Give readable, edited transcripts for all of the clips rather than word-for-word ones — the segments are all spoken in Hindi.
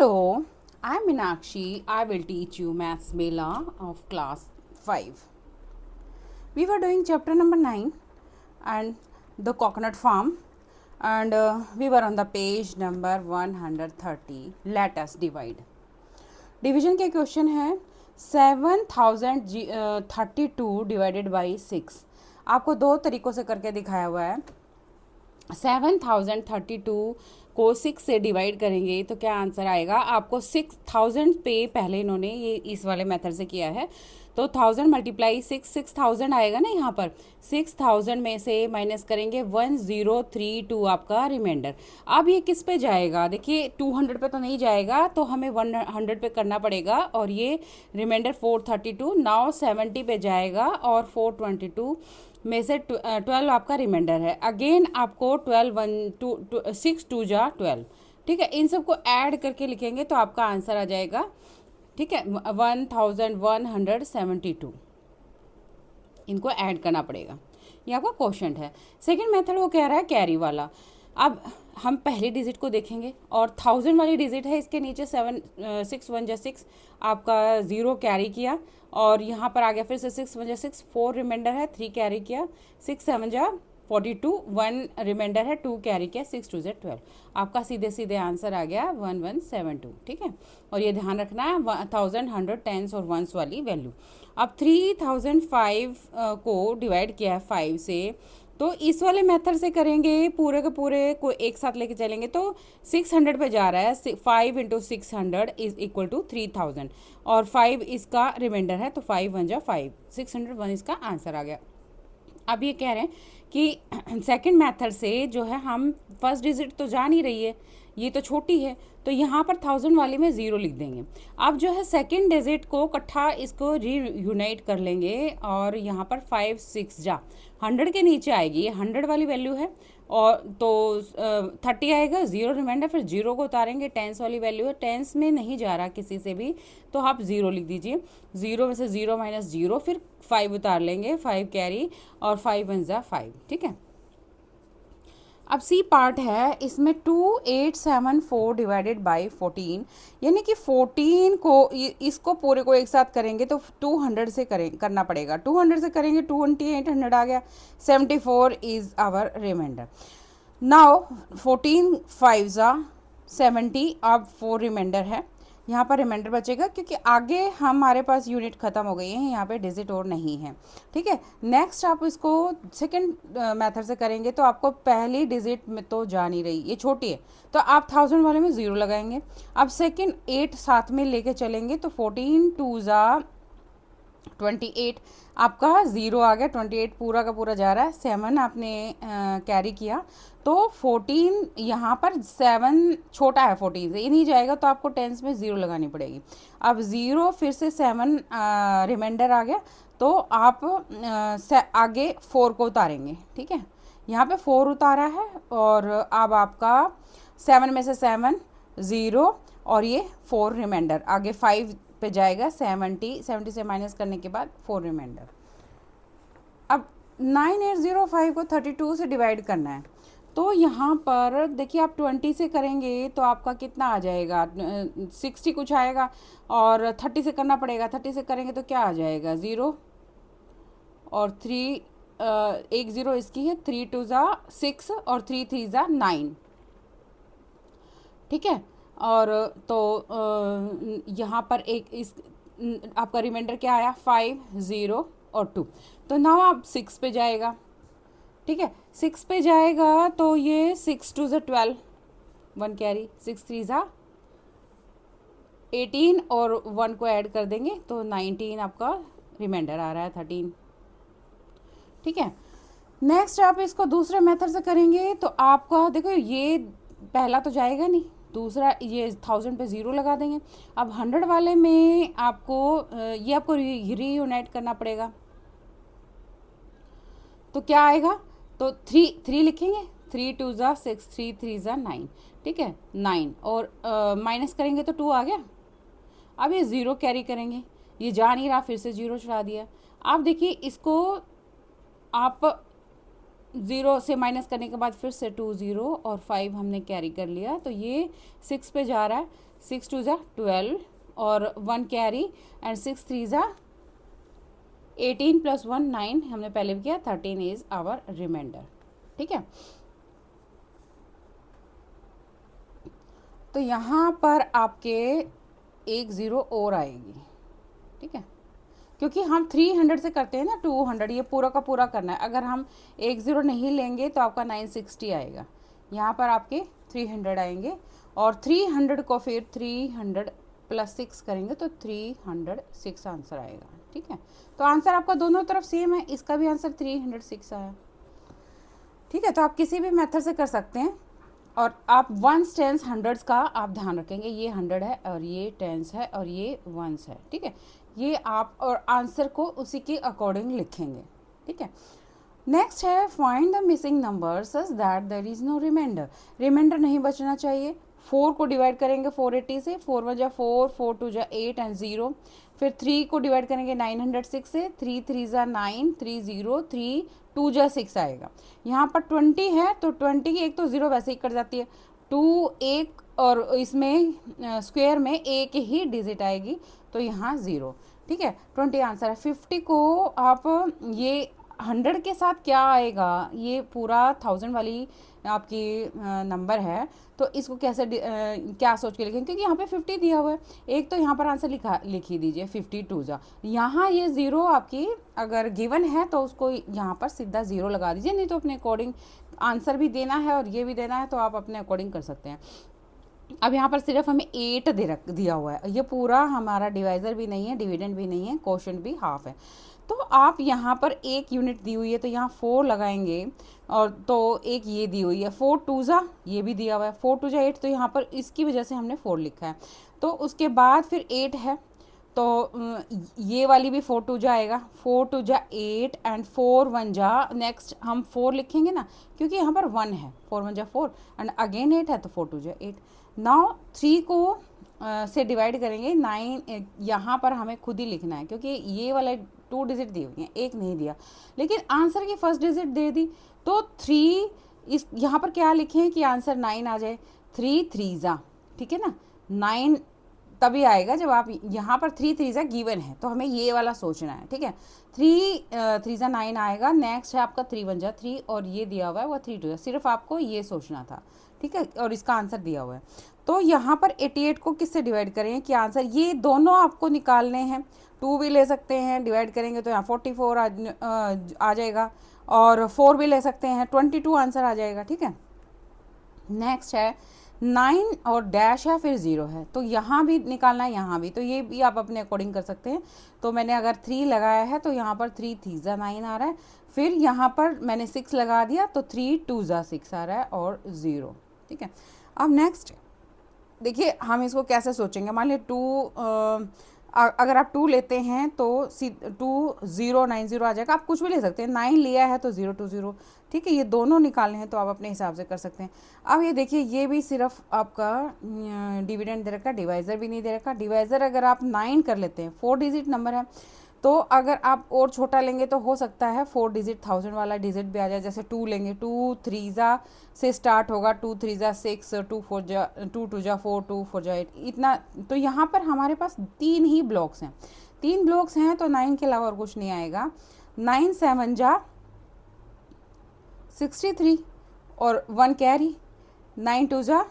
Hello, I'm Meenakshi. I will teach you Maths Mela of class 5. We were doing chapter number 9 and the coconut farm, and we were on the page number 130. Let us divide. Division के क्वेश्चन है 7032 डिवाइडेड बाई 6. आपको दो तरीक़ों से करके दिखाया हुआ है. 7032 को 6 से डिवाइड करेंगे तो क्या आंसर आएगा. आपको 6000 पे पहले इन्होंने ये इस वाले मेथड से किया है, तो 1000 मल्टीप्लाई 6000 आएगा ना. यहाँ पर 6000 में से माइनस करेंगे 1032 आपका रिमाइंडर. अब ये किस पे जाएगा, देखिए 200 पे तो नहीं जाएगा, तो हमें 100 पे करना पड़ेगा. और ये रिमाइंडर 432 नाउ 70 पे जाएगा और 422 में से 12 आपका रिमाइंडर है. अगेन आपको 6 2 जा 12. ठीक है, इन सबको ऐड करके लिखेंगे तो आपका आंसर आ जाएगा. ठीक है, 1172. इनको ऐड करना पड़ेगा. ये आपका क्वेश्चन है. सेकंड मेथड वो कह रहा है कैरी वाला. अब हम पहली डिजिट को देखेंगे और 1000 वाली डिजिट है, इसके नीचे 6 1 जा 6 आपका 0 कैरी किया, और यहाँ पर आ गया फिर से 6 1 जा 6 4 रिमाइंडर है, 3 कैरी किया, 6 7 जा 42 1 रिमाइंडर है, 2 कैरी किया, 6 2 जा 12. आपका सीधे सीधे आंसर आ गया 1172. ठीक है, और ये ध्यान रखना है 1000 100 टेंस और वंस वाली वैल्यू. अब 3005 को डिवाइड किया है 5 से, तो इस वाले मेथड से करेंगे, पूरे के पूरे को एक साथ लेके चलेंगे तो 600 पे जा रहा है. 5 इंटू 600 इज इक्वल टू 3000, और 5 इसका रिमाइंडर है, तो 5 1 जा 5, 601 इसका आंसर आ गया. अब ये कह रहे हैं कि सेकंड मेथड से जो है हम फर्स्ट डिजिट तो जा नहीं रही है, ये तो छोटी है, तो यहाँ पर 1000 वाले में 0 लिख देंगे. अब जो है सेकंड डिजिट को इकट्ठा इसको रीयूनाइट कर लेंगे, और यहाँ पर 5 6 जा 100 के नीचे आएगी, ये 100 वाली वैल्यू है, और तो 30 आएगा, 0 रिमाइंडर, फिर 0 को उतारेंगे, टेंस वाली वैल्यू है, टेंस में नहीं जा रहा किसी से भी, तो आप 0 लिख दीजिए. 0 में से 0 माइनस 0, फिर 5 उतार लेंगे, 5 कैरी, और 5 1 जा 5. ठीक है, अब सी पार्ट है, इसमें 2874 डिवाइडेड बाई 14, यानी कि 14 को इसको पूरे को एक साथ करेंगे तो 200 से करना पड़ेगा. 200 से करेंगे 2800 आ गया, 74 इज आवर रिमाइंडर. नाउ 14 5 जा 70, अब 4 रिमाइंडर है. यहाँ पर रिमाइंडर बचेगा क्योंकि आगे हमारे पास यूनिट ख़त्म हो गई है, यहाँ पे डिजिट और नहीं है. ठीक है, नेक्स्ट आप इसको सेकंड मेथड से करेंगे तो आपको पहली डिजिट में तो जा नहीं रही, ये छोटी है, तो आप 1000 वाले में 0 लगाएंगे. अब सेकंड 8 साथ में लेके चलेंगे तो 14 2 जा 28, आपका 0 आ गया, 28 पूरा का पूरा जा रहा है. 7 आपने कैरी किया, तो 14 यहाँ पर 7 छोटा है 14 से, ये नहीं जाएगा, तो आपको टेंस में 0 लगानी पड़ेगी. अब 0 फिर से 7 रिमाइंडर आ गया, तो आप आगे 4 को उतारेंगे. ठीक है, यहाँ पे 4 उतारा है, और अब आपका 7 में से 7 0, और ये 4 रिमाइंडर, आगे 5 पे जाएगा, 70 से माइनस करने के बाद 4 रिमाइंडर. अब 9805 को 32 से डिवाइड करना है, तो यहाँ पर देखिए आप 20 से करेंगे तो आपका कितना आ जाएगा, 60 कुछ आएगा, और 30 से करना पड़ेगा. 30 से करेंगे तो क्या आ जाएगा, 0 और 3 एक 0 इसकी है, 3 2 जा 6 और 3 3 जा 9. ठीक है, और तो यहाँ पर एक इस आपका रिमाइंडर क्या आया, 5 0 और 2, तो नाउ आप 6 पे जाएगा. ठीक है, 6 पे जाएगा तो ये 6 2 जा 12, 1 कैरी, 6 3 जा 18, और 1 को ऐड कर देंगे तो 19 आपका रिमाइंडर आ रहा है, 13. ठीक है, नेक्स्ट आप इसको दूसरे मेथड से करेंगे तो आपका देखो ये पहला तो जाएगा नहीं, दूसरा ये 1000 पे 0 लगा देंगे. अब 100 वाले में आपको ये आपको रीयूनाइट करना पड़ेगा, तो क्या आएगा, तो 3 लिखेंगे, 3 2 जा 6, 3 3 जा 9. ठीक है, 9, और माइनस करेंगे तो 2 आ गया. अब ये 0 कैरी करेंगे, ये जा नहीं रहा, फिर से 0 चढ़ा दिया. आप देखिए इसको आप ज़ीरो से माइनस करने के बाद फिर से 2 ज़ीरो और 5 हमने कैरी कर लिया, तो ये 6 पे जा रहा है। 6 2 ज़ा 12 और 1 कैरी एंड 6 3 ज़ा 18 प्लस 1 9, हमने पहले भी किया। 13 इज आवर रिमाइंडर। ठीक है, तो यहाँ पर आपके एक ज़ीरो और आएगी। ठीक है, क्योंकि हम 300 से करते हैं ना 200, ये पूरा का पूरा करना है। अगर हम एक ज़ीरो नहीं लेंगे तो आपका 960 आएगा। यहाँ पर आपके 300 आएंगे और 300 को फिर 300 प्लस 6 करेंगे तो 306 आंसर आएगा। ठीक है, तो आंसर आपका दोनों तरफ सेम है, इसका भी आंसर 306 आया। ठीक है, तो आप किसी भी मेथड से कर सकते हैं। और आप वंस टेंस हंड्रेड्स का आप ध्यान रखेंगे, ये 100 है और ये टेंस है और ये वंस है। ठीक है, ये आप और आंसर को उसी के अकॉर्डिंग लिखेंगे। ठीक है, नेक्स्ट है find the missing number such that there is no remainder. Remainder नहीं बचना चाहिए। 4 को डिवाइड करेंगे 480 से, 4 1 जा 4, 4 2 जा 8 एंड 0। फिर 3 को डिवाइड करेंगे 906 से, 3 3 जा 9, 3 0, 3 2 जा 6 आएगा। यहाँ पर 20 है तो 20 की एक तो 0 वैसे ही कट जाती है। 2 एक और इसमें स्क्वायर में एक ही डिजिट आएगी तो यहाँ 0। ठीक है, 20 आंसर है। 50 को आप ये 100 के साथ क्या आएगा, ये पूरा 1000 वाली आपकी नंबर है, तो इसको कैसे क्या सोच के लिखेंगे, क्योंकि यहाँ पे 50 दिया हुआ है। एक तो यहाँ पर आंसर लिख ही दीजिए 52 जा। यहाँ ये 0 आपकी अगर गिवन है तो उसको यहाँ पर सीधा 0 लगा दीजिए, नहीं तो अपने अकॉर्डिंग आंसर भी देना है और ये भी देना है तो आप अपने अकॉर्डिंग कर सकते हैं। अब यहाँ पर सिर्फ हमें 8 दिया हुआ है, ये पूरा हमारा डिवाइज़र भी नहीं है, डिविडेंड भी नहीं है, क्वोशिएंट भी हाफ है। तो आप यहाँ पर एक यूनिट दी हुई है तो यहाँ 4 लगाएंगे, और तो एक ये दी हुई है 4 2 जा, ये भी दिया हुआ है 4 2 जा 8, तो यहाँ पर इसकी वजह से हमने 4 लिखा है। तो उसके बाद फिर 8 है तो ये वाली भी 4 2 जा आएगा, 4 2 जा 8 एंड 4 1 जा, नेक्स्ट हम 4 लिखेंगे ना, क्योंकि यहाँ पर 1 है, 4 1 जा 4 एंड अगेन 8 है तो 4 2 जा 8। नाउ 3 को से डिवाइड करेंगे 9, यहाँ पर हमें खुद ही लिखना है क्योंकि ये वाला 2 डिजिट दी हुई है, एक नहीं दिया, लेकिन आंसर की फर्स्ट डिजिट दे दी तो 3, इस यहाँ पर क्या लिखें कि आंसर 9 आ जाए। 3 3 जा, ठीक है ना, 9 तभी आएगा जब आप यहाँ पर 3 3 जा गिवन है, तो हमें ये वाला सोचना है। ठीक है, 3 3 जा 9 आएगा। नेक्स्ट है आपका 3 1 जा 3 और ये दिया हुआ है वो 3 2 जा, सिर्फ आपको ये सोचना था। ठीक है, और इसका आंसर दिया हुआ है। तो यहाँ पर 88 को किससे डिवाइड करें कि आंसर, ये दोनों आपको निकालने हैं। 2 भी ले सकते हैं, डिवाइड करेंगे तो यहाँ 44 आ जाएगा, और 4 भी ले सकते हैं, 22 आंसर आ जाएगा। ठीक है, नेक्स्ट है 9 और डैश है फिर 0 है, तो यहाँ भी निकालना है, यहाँ भी, तो ये भी आप अपने अकॉर्डिंग कर सकते हैं। तो मैंने अगर 3 लगाया है तो यहाँ पर 3 3 जा 9 आ रहा है, फिर यहाँ पर मैंने 6 लगा दिया तो 3 2 जा 6 आ रहा है और 0। ठीक है, अब नेक्स्ट देखिए हम इसको कैसे सोचेंगे। मान लीजिए 2 अगर आप 2 लेते हैं तो 2 0 9 0 आ जाएगा। आप कुछ भी ले सकते हैं, 9 लिया है तो 0 2 0। ठीक है, ये दोनों निकालने हैं तो आप अपने हिसाब से कर सकते हैं। अब ये देखिए, ये भी सिर्फ आपका डिविडेंड दे रखा, डिवाइज़र भी नहीं दे रखा। डिवाइज़र अगर आप 9 कर लेते हैं, 4 डिजिट नंबर है, तो अगर आप और छोटा लेंगे तो हो सकता है 4 डिजिट 1000 वाला डिजिट भी आ जाए। जैसे 2 लेंगे, 2 3 जा से स्टार्ट होगा, 2 3 जा 6, 2 4 जा 2 2 जा 4, 2 4 जा 8, इतना। तो यहाँ पर हमारे पास 3 ही ब्लॉक्स हैं, 3 ब्लॉक्स हैं तो 9 के अलावा और कुछ नहीं आएगा। 9 7 जा 63 और 1 कैरी, 9 2 जा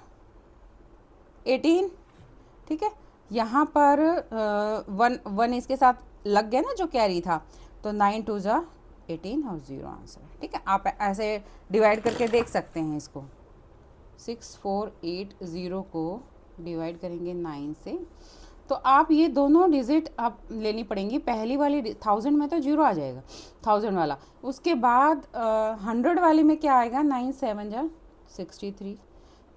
18। ठीक है, यहाँ पर 1 इसके साथ लग गया ना जो कैरी था, तो 9 2 जा 18 और 0 आंसर। ठीक है, आप ऐसे डिवाइड करके देख सकते हैं इसको। 6 4 8 0 को डिवाइड करेंगे 9 से, तो आप ये दोनों डिजिट आप लेनी पड़ेंगी। पहली वाली 1000 में तो 0 आ जाएगा, 1000 वाला। उसके बाद 100 वाले में क्या आएगा, 9 7 जा 63,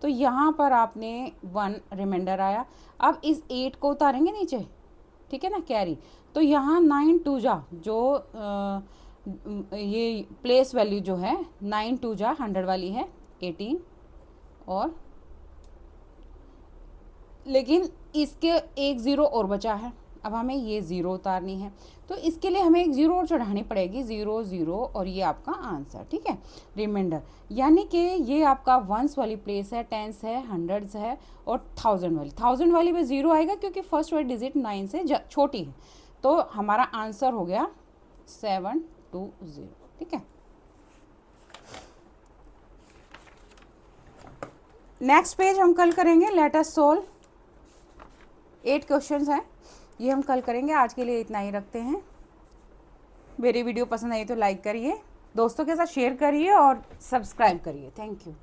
तो यहाँ पर आपने 1 रिमाइंडर आया। अब इस 8 को उतारेंगे नीचे, ठीक है ना, कैरी, तो यहाँ 9 2 जा, जो ये प्लेस वैल्यू जो है 9 2 जा 100 वाली है 18, और लेकिन इसके एक 0 और बचा है। अब हमें ये 0 उतारनी है, तो इसके लिए हमें एक 0 और चढ़ानी पड़ेगी, 0 0 और ये आपका आंसर, ठीक है, रिमाइंडर। यानी कि ये आपका वंस वाली प्लेस है, टेंस है, हंड्रेड्स है और 1000 वाली में 0 आएगा क्योंकि फर्स्ट वाली डिजिट 9 से छोटी है। तो हमारा आंसर हो गया 720, ठीक है। नेक्स्ट पेज हम कल करेंगे, लेट अस सोल्व। 8 क्वेश्चंस हैं, ये हम कल करेंगे। आज के लिए इतना ही रखते हैं। मेरी वीडियो पसंद आई तो लाइक करिए, दोस्तों के साथ शेयर करिए और सब्सक्राइब करिए। Thank you.